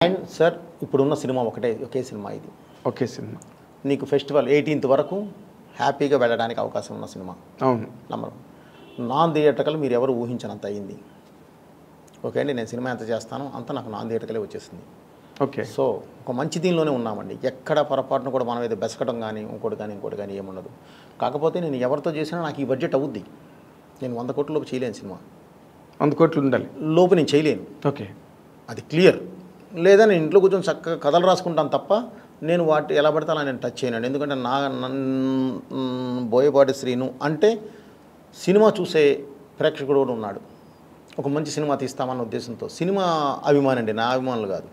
And sir ఇప్పుడున్న cinema ఒకే cinema ఇది. Okay cinema. నీకు ఫెస్టివల్ 18th వరకు హ్యాపీగా వెళ్ళడానికి అవకాశం ఉన్న సినిమా. అవును. నమ్మరు నాన్ థియేటర్కల్ మీరు ఎవరు ఊహించనంత అయింది. ఓకే అండి, నేను సినిమా ఎంత చేస్తానో అంత నాకు నాన్ థియేటర్కలే వచ్చేసింది. ఓకే. సో ఒక మంచి దీనిలోనే ఉన్నామండి. ఎక్కడ పొరపాటును కూడా మనం ఏదో బెసకటం కానీ ఇంకోటి కానీ ఏముండదు. కాకపోతే నేను ఎవరితో చేసినా నాకు ఈ బడ్జెట్ అవుద్ది. నేను 100 కోట్ల లోపు చేయలేను సినిమా. 100 కోట్లు ఉండాలి లోపు నేను చేయలేను. ఓకే. అది క్లియర్. లేదా నేను ఇంట్లో కూర్చొని చక్కగా కథలు రాసుకుంటాను తప్ప నేను వాటి ఎలా పడితే అలా నేను టచ్ చేయనండి. ఎందుకంటే బోయపాటి శ్రీను అంటే సినిమా చూసే ప్రేక్షకుడు కూడా ఉన్నాడు. ఒక మంచి సినిమా తీస్తామన్న ఉద్దేశంతో సినిమా అభిమాని అండి, నా అభిమానులు కాదు,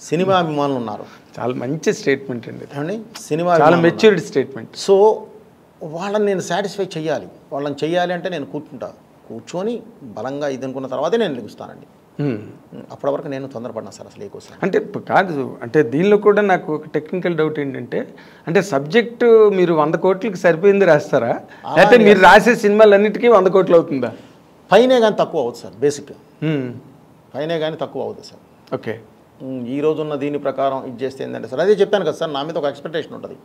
సినిమా అభిమానులు ఉన్నారు. చాలా మంచి స్టేట్మెంట్ అండి. ఏమండి, సినిమా చాలా మెచ్యూర్డ్ స్టేట్మెంట్. సో వాళ్ళని నేను సాటిస్ఫై చేయాలి. వాళ్ళని చేయాలి అంటే నేను కూర్చొని బలంగా ఇది అనుకున్న తర్వాతే నేను లెగుస్తానండి. అప్పటి వరకు నేను తొందరపడినా సార్ అసలు ఏకోసం అంటే కాదు. అంటే దీనిలో కూడా నాకు ఒక టెక్నికల్ డౌట్ ఏంటంటే, అంటే సబ్జెక్టు మీరు 100 కోట్లకి సరిపోయింది రాస్తారా, లేకపోతే మీరు రాసే సినిమాలన్నిటికీ 100 కోట్లు అవుతుందా? పైనే కానీ తక్కువ అవుతుంది సార్. బేసిక్గా పైనే కానీ తక్కువ అవుతుంది సార్. ఓకే. ఈ రోజున్న దీని ప్రకారం ఇది చేస్తే ఏంటంటే సార్, అదే చెప్పాను కదా సార్, నా మీద ఒక ఎక్స్పెక్టేషన్ ఉంటుంది.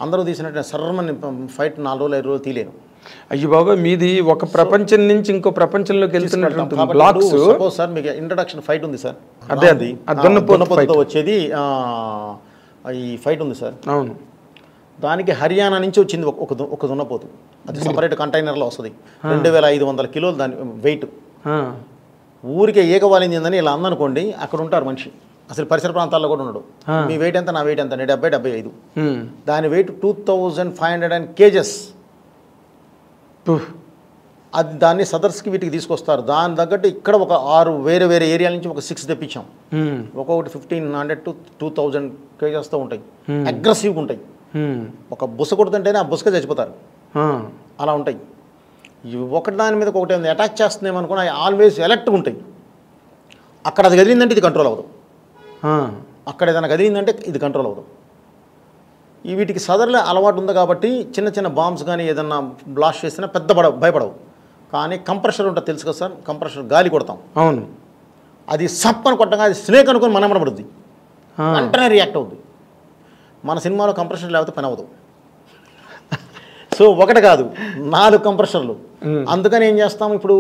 అందరూ తీసినట్టు నేను సర్రమని ఫైట్ 4 రోజులు 5 రోజులు తీలేను. అయ్యో బాబా, మీది ఒక ప్రపంచం నుంచి ఇంకో ప్రపంచంలోకి వెళ్తున్నట్టు బ్లాక్స్. సపోజ్ సార్ మీకు ఇంట్రడక్షన్ ఫైట్ ఉంది సార్, అదే అది దున్నపోతుతో వచ్చేది ఈ ఫైట్ ఉంది సార్. అవును. దానికి హర్యానా నుంచి వచ్చింది ఒక దున్నపోతు. అది సపరేట్ కంటైనర్లో వస్తుంది. 2500 కిలోలు దాని వెయిట్. ఊరికే ఏకవాలింది ఏందని ఇలా అందనుకోండి, అక్కడ ఉంటారు మనిషి, అసలు పరిసర ప్రాంతాల్లో కూడా ఉన్నాడు. మీ వెయిట్ ఎంత, నా వెయిట్ ఎంత, 70-75. దాని వెయిట్ 2500 kgs. అది దాన్ని సదర్స్కి వీటికి తీసుకొస్తారు. దాని తగ్గట్టు ఇక్కడ ఒక 6 వేరే వేరే ఏరియాల నుంచి ఒక 6 తెప్పించాం. ఒక్కొక్కటి 1500 to 2000 kgsతో ఉంటాయి. అగ్రెసివ్గా ఉంటాయి. ఒక బుస కొడుతుంటేనే ఆ బుసక చచ్చిపోతారు, అలా ఉంటాయి. ఒకటి దాని మీద ఒకటి అటాక్ చేస్తున్నాం అనుకుని అవి ఆల్వేస్ ఎలర్ట్గా ఉంటాయి. అక్కడ అది కదిలిందంటే ఇది కంట్రోల్ అవ్వదు, అక్కడ ఏదైనా కదిలిందంటే ఇది కంట్రోల్ అవ్వదు. వీటికి సదర్లో అలవాటు ఉంది కాబట్టి చిన్న చిన్న బాంబ్స్ కానీ ఏదన్నా బ్లాస్ట్ చేసినా పెద్ద భయపడవు. కానీ కంప్రెషర్ ఉంటుంది తెలుసు కదా సార్, కంప్రెషర్ గాలి కొడతాం. అవును. అది సప్పని కొట్టగా అది స్నేక్ అనుకుని మనమనబడుద్ది, వెంటనే రియాక్ట్ అవుద్ది. మన సినిమాలో కంప్రెషర్ లేకపోతే పని అవ్వదు. సో ఒకటి కాదు 4 కంప్రెషర్లు. అందుకని ఏం చేస్తాం, ఇప్పుడు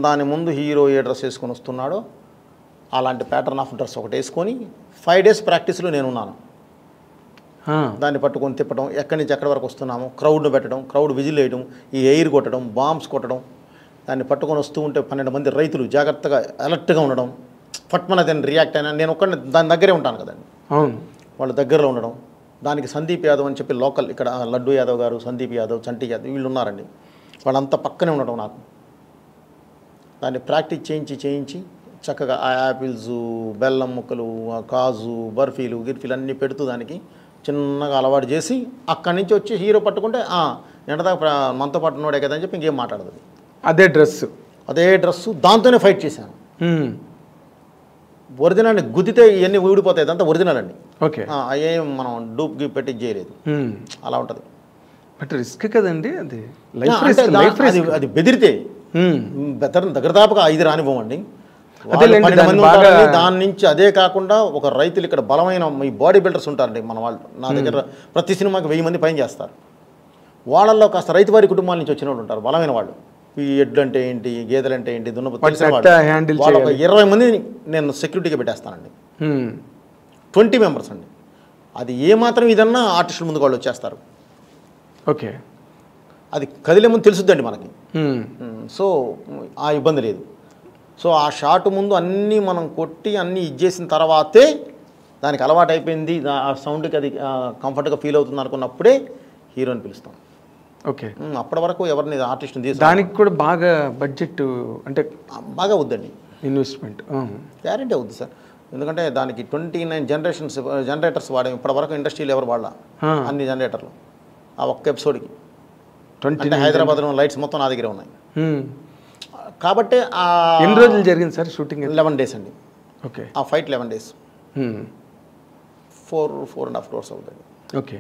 దాని ముందు హీరో ఏ డ్రెస్ వేసుకొని వస్తున్నాడో అలాంటి ప్యాటర్న్ ఆఫ్ డ్రెస్ ఒకటి వేసుకొని 5 days ప్రాక్టీస్లో నేనున్నాను. దాన్ని పట్టుకొని తిప్పడం, ఎక్కడి నుంచి ఎక్కడి వరకు వస్తున్నాము, క్రౌడ్ను పెట్టడం, క్రౌడ్ విజిల్ వేయడం, ఈ ఎయిర్ కొట్టడం, బాంబ్స్ కొట్టడం, దాన్ని పట్టుకొని వస్తూ ఉంటే 12 మంది రైతులు జాగ్రత్తగా అలర్ట్గా ఉండడం, ఫట్మన దాన్ని రియాక్ట్ అయినా నేను ఒక్కడిని దాని దగ్గరే ఉంటాను కదండి. అవును. వాళ్ళ దగ్గరలో ఉండడం. దానికి సందీప్ యాదవ్ అని చెప్పి లోకల్ ఇక్కడ లడ్డు యాదవ్ గారు, సందీప్ యాదవ్, చంటి యాదవ్ వీళ్ళు ఉన్నారండి. వాళ్ళంతా పక్కనే ఉండడం నాకు. దాన్ని ప్రాక్టీస్ చేయించి చక్కగా ఆ యాపిల్స్, బెల్లం ముక్కలు, కాజు, బర్ఫీలు, గిర్ఫీలు అన్నీ పెడుతూ దానికి చిన్నగా అలవాటు చేసి అక్కడి నుంచి వచ్చి హీరో పట్టుకుంటే ఎండదాకా మనతో పాటు ఉన్నాడే కదా అని చెప్పి ఇంకేం మాట్లాడదు. అదే డ్రెస్సు దాంతోనే ఫైట్ చేశాను. ఒరిజినల్ గుద్దితే ఇవన్నీ ఊడిపోతాయి, అదంతా ఒరిజినల్ అండి. ఓకే. ఏం మనం డూప్ గిప్ పెట్టి చేయలేదు, అలా ఉంటుంది. బట్ రిస్క్ కదండి అది. అది బెదిరితే దగ్గర దాపుగా 5 రానివ్వమండి. దాని నుంచి అదే కాకుండా ఒక రైతులు ఇక్కడ బలమైన ఈ బాడీ బిల్డర్స్ ఉంటారండి మన వాళ్ళు. నా దగ్గర ప్రతి సినిమాకి 1000 మంది పైన చేస్తారు. వాళ్ళల్లో కాస్త రైతు వారి కుటుంబాల నుంచి వచ్చిన వాళ్ళు ఉంటారు, బలమైన వాళ్ళు. ఈ ఎడ్లు అంటే ఏంటి, గేదెలు అంటే ఏంటి, దున్నపోతు వాళ్ళ 20 మందిని నేను సెక్యూరిటీగా పెట్టేస్తానండి. 20 members అండి. అది ఏమాత్రం ఇదన్నా ఆర్టిస్టుల ముందు వాళ్ళు వచ్చేస్తారు. ఓకే. అది కదిలే ముందు తెలుసుద్దండి మనకి. సో ఆ ఇబ్బంది లేదు. సో ఆ షాట్ ముందు అన్నీ మనం కొట్టి అన్నీ ఇచ్చేసిన తర్వాతే దానికి అలవాటు అయిపోయింది, ఆ సౌండ్కి అది కంఫర్ట్గా ఫీల్ అవుతుంది అనుకున్నప్పుడే హీరోని పిలుస్తాం. ఓకే. అప్పటి వరకు ఎవరిని ఆర్టిస్ట్ని తీసు దానికి కూడా బాగా బడ్జెట్ అంటే బాగా అవుద్దండి, ఇన్వెస్ట్మెంట్ గ్యారెంటీ అవుద్ది సార్. ఎందుకంటే దానికి 29 జనరేటర్స్ వాడాము ఇప్పటి వరకు. ఇండస్ట్రీలో ఎవరు వాడాల అన్ని జనరేటర్లు ఆ ఒక్క ఎపిసోడ్కి. అంటే హైదరాబాద్లో లైట్స్ మొత్తం నా దగ్గరే ఉన్నాయి కాబట్టి. ఎన్ని రోజులు జరిగింది సార్ షూటింగ్? 11 days అండి. ఓకే. ఆ ఫైట్ 11 days, 4.5 crores అవుతుంది. ఓకే.